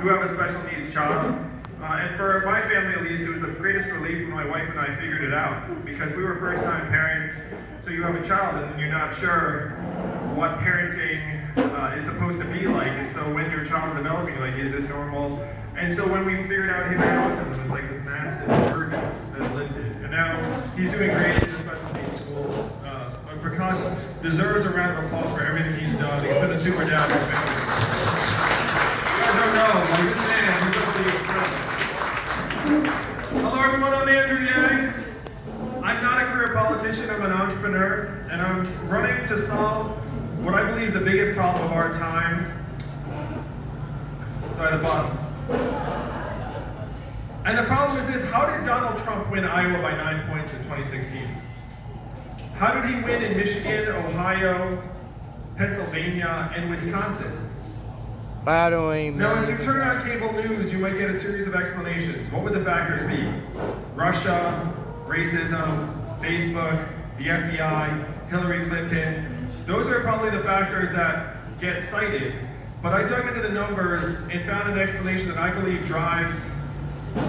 who have a special needs child. And for my family at least, it was the greatest relief when my wife and I figured it out, because we were first-time parents. So you have a child and you're not sure what parenting is supposed to be like. And so when your child's developing, like, is this normal? And so when we figured out he had autism, it's like this massive burden that lifted. And now he's doing great in the special needs school. Prakash deserves a round of applause for everything he's done. He's been a super dad for family. You guys don't know, like, this man, he's really incredible. Hello everyone, I'm Andrew Yang. I'm not a career politician, I'm an entrepreneur, and I'm running to solve what I believe is the biggest problem of our time. Sorry, the boss. And the problem is this: how did Donald Trump win Iowa by 9 points in 2016? How did he win in Michigan, Ohio, Pennsylvania, and Wisconsin? Now, if you turn on cable news, you might get a series of explanations. What would the factors be? Russia, racism, Facebook, the FBI, Hillary Clinton. Those are probably the factors that get cited. But I dug into the numbers and found an explanation that I believe drives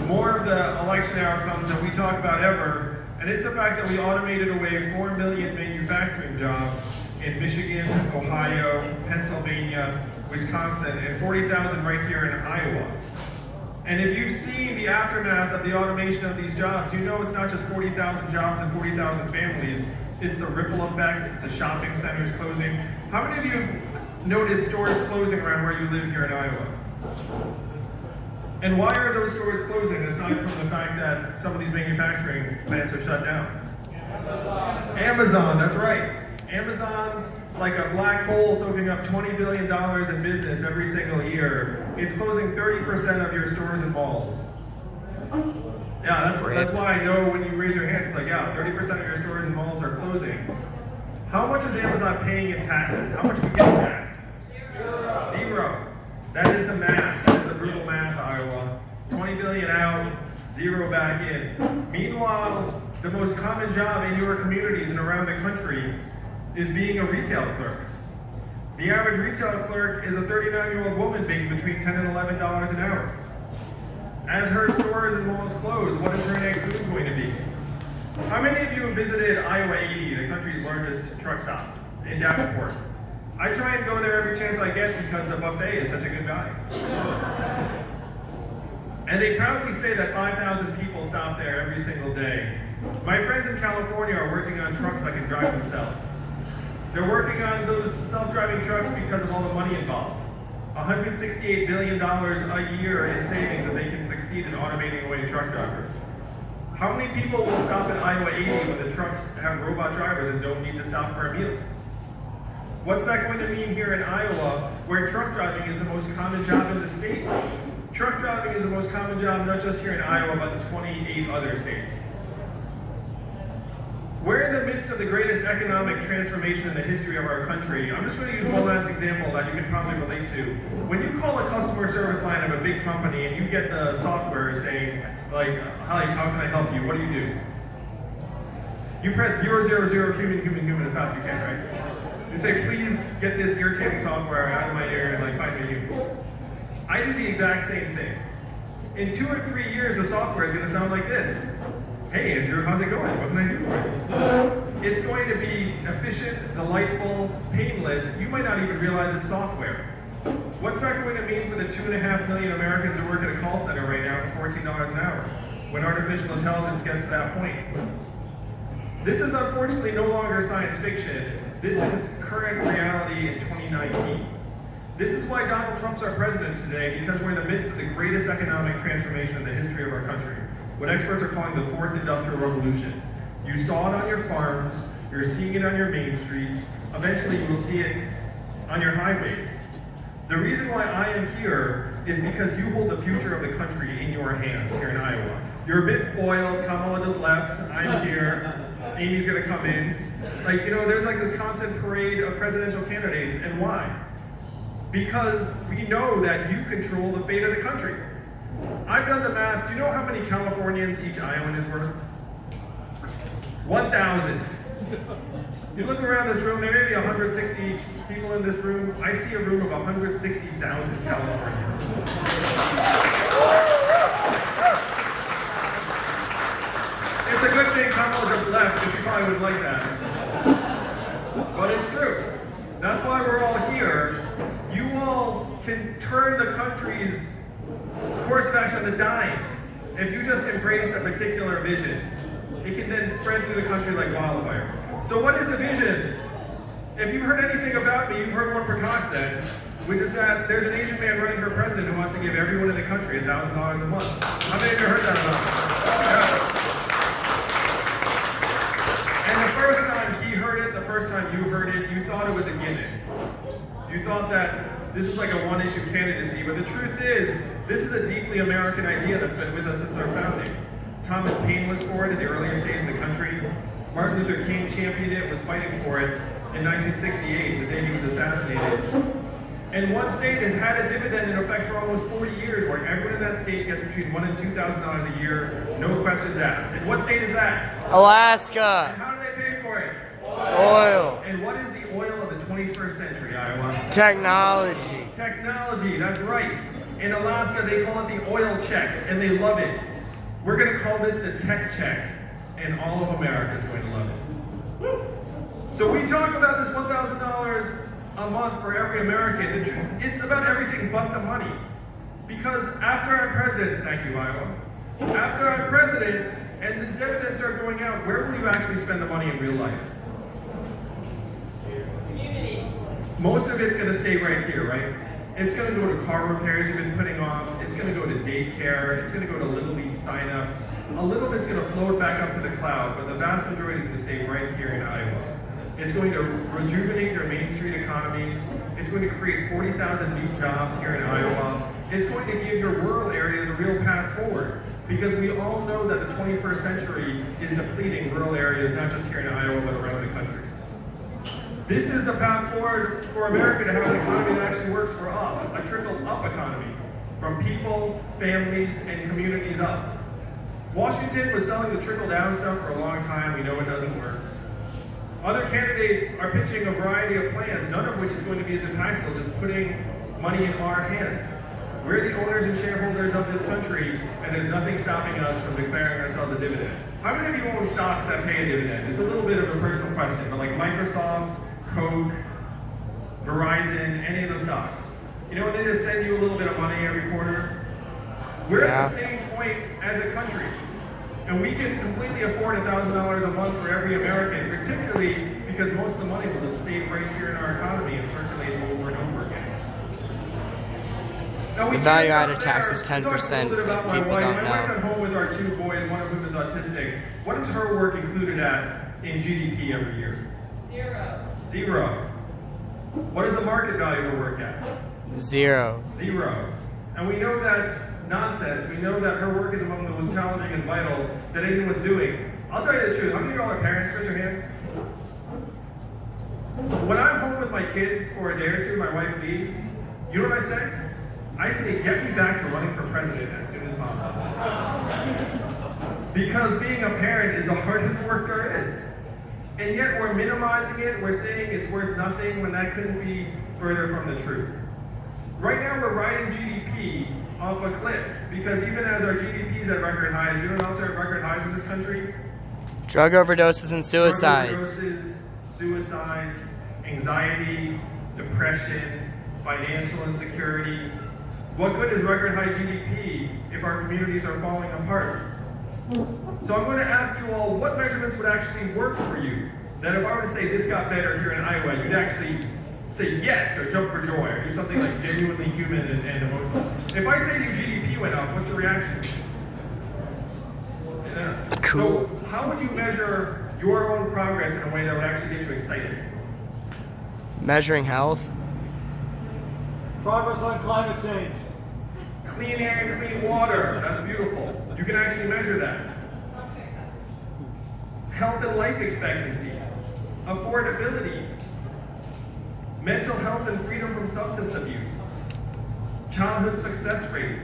more of the election outcomes that we talk about ever. And it's the fact that we automated away 4 million manufacturing jobs in Michigan, Ohio, Pennsylvania, Wisconsin, and 40,000 right here in Iowa. And if you've seen the aftermath of the automation of these jobs, you know it's not just 40,000 jobs and 40,000 families. It's the ripple effect. It's the shopping centers closing. How many of you have noticed stores closing around where you live here in Iowa? And why are those stores closing, aside from the fact that some of these manufacturing plants have shut down? Amazon, that's right. Amazon's like a black hole soaking up $20 billion in business every single year. It's closing 30% of your stores and malls. Yeah, that's why I know when you raise your hand, it's like, yeah, 30% of your stores and malls are closing. How much is Amazon paying in taxes? How much do we get back? Zero. That is the math. That is the brutal math, Iowa. 20 billion out, zero back in. Meanwhile, the most common job in your communities and around the country is being a retail clerk. The average retail clerk is a 39-year-old woman making between $10 and $11 an hour. As her stores and malls close, what is her next move going to be? How many of you have visited Iowa 80, the country's largest truck stop in Davenport? I try and go there every chance I get because the buffet is such a good value. And they proudly say that 5,000 people stop there every single day. My friends in California are working on trucks that can drive themselves. They're working on those self-driving trucks because of all the money involved. $168 billion a year in savings if they can succeed in automating away truck drivers. How many people will stop at Iowa 80 when the trucks have robot drivers and don't need to stop for a meal? What's that going to mean here in Iowa, where truck driving is the most common job in the state? Truck driving is the most common job not just here in Iowa, but in 28 other states. We're in the midst of the greatest economic transformation in the history of our country. I'm just going to use one last example that you can probably relate to. When you call a customer service line of a big company and you get the software saying, like, hi, how can I help you? What do? You press 000 human as fast as you can, right? You say, please get this irritating software out of my ear and like find me a human. I do the exact same thing. In 2 or 3 years, the software is going to sound like this. Hey Andrew, how's it going? What can I do for you? It's going to be efficient, delightful, painless. You might not even realize it's software. What's that going to mean for the 2.5 million Americans who work at a call center right now for $14 an hour when artificial intelligence gets to that point? This is unfortunately no longer science fiction. This is current reality in 2019. This is why Donald Trump's our president today, because we're in the midst of the greatest economic transformation in the history of our country. What experts are calling the fourth industrial revolution. You saw it on your farms, you're seeing it on your main streets, eventually you will see it on your highways. The reason why I am here is because you hold the future of the country in your hands here in Iowa. You're a bit spoiled, Kamala just left, I'm here, Amy's gonna come in. Like, you know, there's like this constant parade of presidential candidates, and why? Because we know that you control the fate of the country. I've done the math. Do you know how many Californians each Iowan is worth? 1,000. You look around this room, there may be 160 people in this room. I see a room of 160,000 Californians. touch on the dime. If you just embrace a particular vision, it can then spread through the country like wildfire. So what is the vision? If you've heard anything about me, you've heard what Prakash said, which is that there's an Asian man running for president who wants to give everyone in the country $1,000 a month. How many of you heard that about me? Yeah. And the first time he heard it, the first time you heard it, you thought it was a gimmick. You thought that this was like a one-issue candidacy, but the truth is, this is a deeply American idea that's been with us since our founding. Thomas Paine was for it in the earliest days of the country. Martin Luther King championed it, was fighting for it in 1968, the day he was assassinated. And one state has had a dividend in effect for almost 40 years, where everyone in that state gets between $1,000 and $2,000 a year, no questions asked. And what state is that? Alaska. And how do they pay for it? Oil. And what is the oil of the 21st century, Iowa? Technology. Technology, that's right. In Alaska, they call it the oil check, and they love it. We're going to call this the tech check, and all of America is going to love it. Woo. So we talk about this $1,000 a month for every American. It's about everything but the money. Because after I'm president, thank you, Iowa, after I'm president and this dividends start going out, where will you actually spend the money in real life? Community. Most of it's going to stay right here, right? It's going to go to car repairs you've been putting off. It's going to go to daycare. It's going to go to Little League signups. A little bit's going to float back up to the cloud, but the vast majority is going to stay right here in Iowa. It's going to rejuvenate their Main Street economies. It's going to create 40,000 new jobs here in Iowa. It's going to give your rural areas a real path forward, because we all know that the 21st century is depleting rural areas, not just here in Iowa, but around the country. This is the path forward for America to have an economy that actually works for us, a trickle-up economy, from people, families, and communities up. Washington was selling the trickle-down stuff for a long time. We know it doesn't work. Other candidates are pitching a variety of plans, none of which is going to be as impactful as just putting money in our hands. We're the owners and shareholders of this country, and there's nothing stopping us from declaring ourselves a dividend. How many of you own stocks that pay a dividend? It's a little bit of a personal question, but like Microsoft, Coke, Verizon, any of those stocks. You know, they just send you a little bit of money every quarter. We're at the same point as a country. And we can completely afford $1,000 a month for every American, particularly because most of the money will just stay right here in our economy and circulate over and over again. Now, The value-added tax is 10% if people don't My wife's know. at home with our 2 boys, one of whom is autistic. What is her work included at in GDP every year? 0. 0. What is the market value of her work at? 0. 0. And we know that's nonsense. We know that her work is among the most challenging and vital that anyone's doing. I'll tell you the truth. How many of y'all are parents? Raise your hands. When I'm home with my kids for a day or two, my wife leaves, you know what I say? I say, get me back to running for president as soon as possible. Because being a parent is the hardest work there is. And yet we're minimizing it. We're saying it's worth nothing when that couldn't be further from the truth. Right now we're riding GDP off a cliff, because even as our GDP is at record highs, you know what else are at record highs in this country? Drug overdoses and suicides. Drug overdoses, suicides, anxiety, depression, financial insecurity. What good is record high GDP if our communities are falling apart? So I'm going to ask you all, what measurements would actually work for you? That if I were to say this got better here in Iowa, you'd actually say yes or jump for joy or do something like genuinely human and emotional. If I say to you GDP went up, what's the reaction? Yeah. Cool. So how would you measure your own progress in a way that would actually get you excited? Measuring health. Progress on climate change. Clean air and clean water. That's beautiful. You can actually measure that. Health and life expectancy. Affordability. Mental health and freedom from substance abuse. Childhood success rates.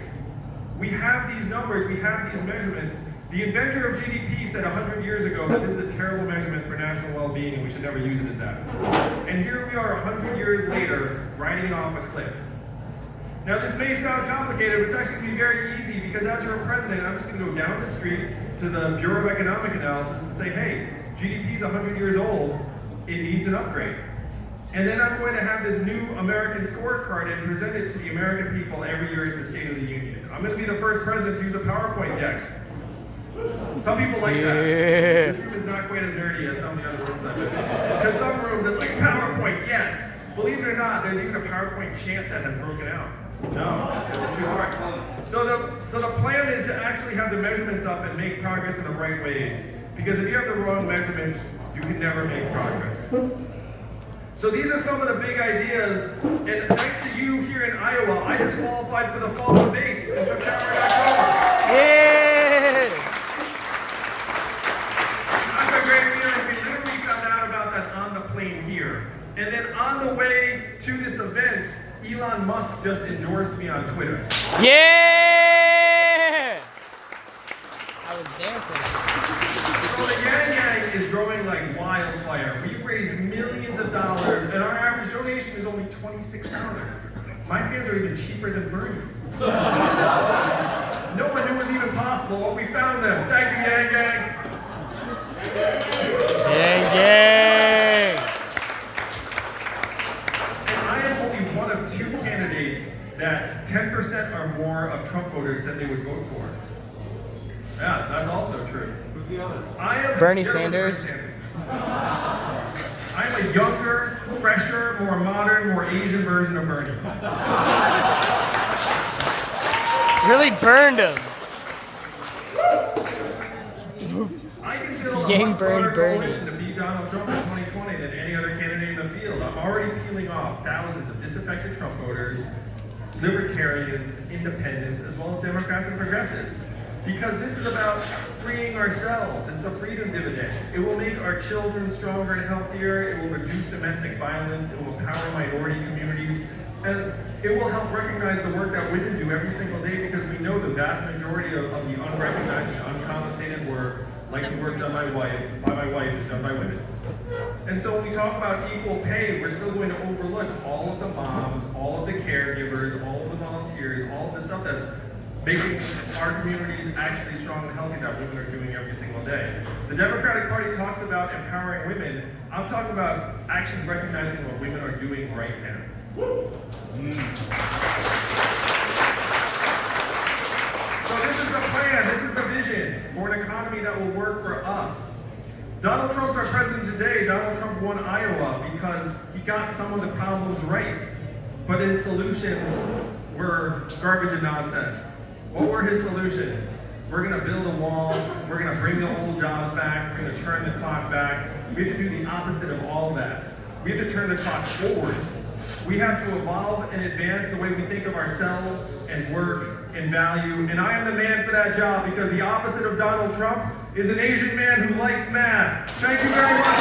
We have these numbers, we have these measurements. The inventor of GDP said 100 years ago that this is a terrible measurement for national well-being and we should never use it as that. And here we are 100 years later, riding it off a cliff. Now this may sound complicated, but it's actually going to be very easy, because as your president, I'm just going to go down the street to the Bureau of Economic Analysis and say, hey, GDP is 100 years old, it needs an upgrade. And then I'm going to have this new American scorecard and present it to the American people every year at the State of the Union. I'm I'm going to be the first president to use a PowerPoint deck. Some people like that. Yeah. This room is not quite as nerdy as some of the other rooms I've been in. Because some rooms, it's like PowerPoint, yes. Believe it or not, there's even a PowerPoint chant that has broken out. No, it's a true story. So the plan is to actually have the measurements up and make progress in the right ways. Because if you have the wrong measurements, you can never make progress. So these are some of the big ideas. And thanks to you here in Iowa, I just qualified for the fall debates in September and October. Yeah. That's a great feeling. We literally found out about that on the plane here. And then on the way to this event, Elon Musk just endorsed me on Twitter. Yeah. I was there for that. So the Yang Yang is growing like wildfire. We've raised millions of dollars, and our average donation is only $26. My fans are even cheaper than Bernie's. No one knew it was even possible. Well, we found them. Thank you, Yang Yang. Gang, gang. And I am only one of two candidates that 10% or more of Trump voters said they would vote for. Yeah, that's also true. Who's the other? Bernie Sanders. I am a younger, fresher, more modern, more Asian version of Bernie. Really burned him. I can build Yang a much broader Bernie. coalition to beat Donald Trump in 2020 than any other candidate in the field. I'm already peeling off thousands of disaffected Trump voters, libertarians, independents, as well as Democrats and progressives. Because this is about freeing ourselves. It's the freedom dividend. It will make our children stronger and healthier. It will reduce domestic violence. It will empower minority communities. And it will help recognize the work that women do every single day, because we know the vast majority of the unrecognized and uncompensated work, like the work done by my wife, is done by women. And so when we talk about equal pay, we're still going to overlook all of the moms, all of the caregivers, all of the volunteers, all of the stuff that's making our communities actually strong and healthy that women are doing every single day. The Democratic Party talks about empowering women. I'm talking about actually recognizing what women are doing right now. So this is the plan, this is the vision for an economy that will work for us. Donald Trump's our president today. Donald Trump won Iowa because he got some of the problems right, but his solutions were garbage and nonsense. What were his solutions? We're going to build a wall. We're going to bring the old jobs back. We're going to turn the clock back. We have to do the opposite of all that. We have to turn the clock forward. We have to evolve and advance the way we think of ourselves and work and value. And I am the man for that job, because the opposite of Donald Trump is an Asian man who likes math. Thank you very much.